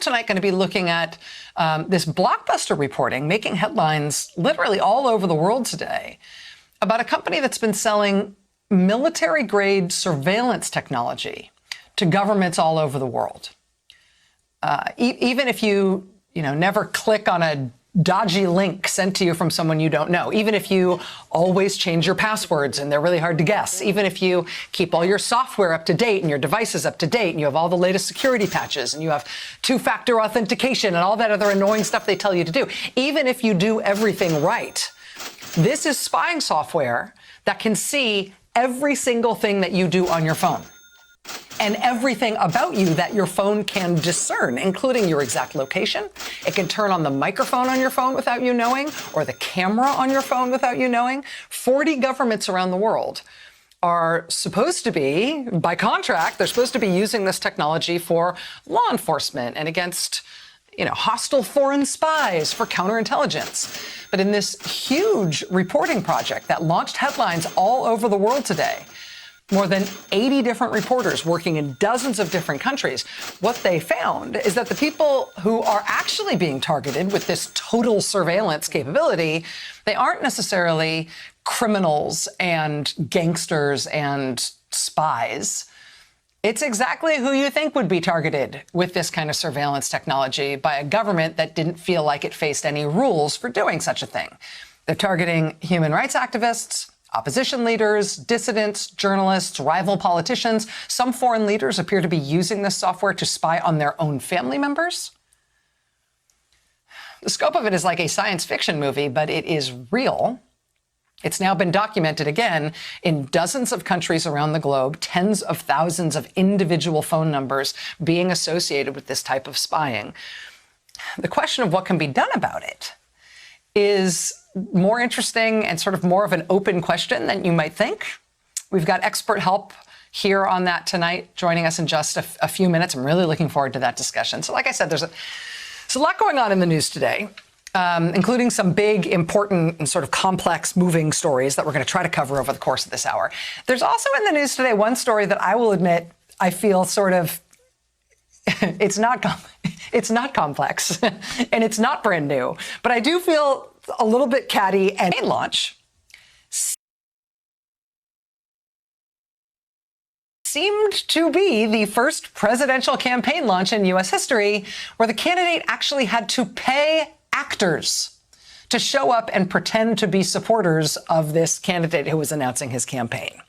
tonight going to be looking at this blockbuster reporting making headlines literally all over the world today about a company that's been selling military-grade surveillance technology to governments all over the world. Even if you never click on a dodgy link sent to you from someone you don't know, even if you always change your passwords and they're really hard to guess, even if you keep all your software up to date and your devices up to date and you have all the latest security patches and you have two-factor authentication and all that other annoying stuff they tell you to do, even if you do everything right, this is spying software that can see every single thing that you do on your phone and everything about you that your phone can discern, including your exact location. It can turn on the microphone on your phone without you knowing, or the camera on your phone without you knowing. 40 governments around the world are supposed to be, by contract, they're supposed to be using this technology for law enforcement and against hostile foreign spies, for counterintelligence. But in this huge reporting project that launched headlines all over the world today, more than 80 different reporters working in dozens of different countries, what they found is that the people who are actually being targeted with this total surveillance capability, they aren't necessarily criminals and gangsters and spies. It's exactly who you think would be targeted with this kind of surveillance technology by a government that didn't feel like it faced any rules for doing such a thing. They're targeting human rights activists, opposition leaders, dissidents, journalists, rival politicians. Some foreign leaders appear to be using this software to spy on their own family members. The scope of it is like a science fiction movie, but it is real. It's now been documented again in dozens of countries around the globe, tens of thousands of individual phone numbers being associated with this type of spying. The question of what can be done about it is more interesting and sort of more of an open question than you might think. We've got expert help here on that tonight, joining us in just a few minutes. I'm really looking forward to that discussion. So like I said, there's a lot going on in the news today, including some big, important, and sort of complex moving stories that we're going to try to cover over the course of this hour. There's also in the news today one story that I will admit I feel sort of it's not complex and it's not brand new, but I do feel a little bit catty. And launch seemed to be the first presidential campaign launch in U.S. history where the candidate actually had to pay actors to show up and pretend to be supporters of this candidate who was announcing his campaign.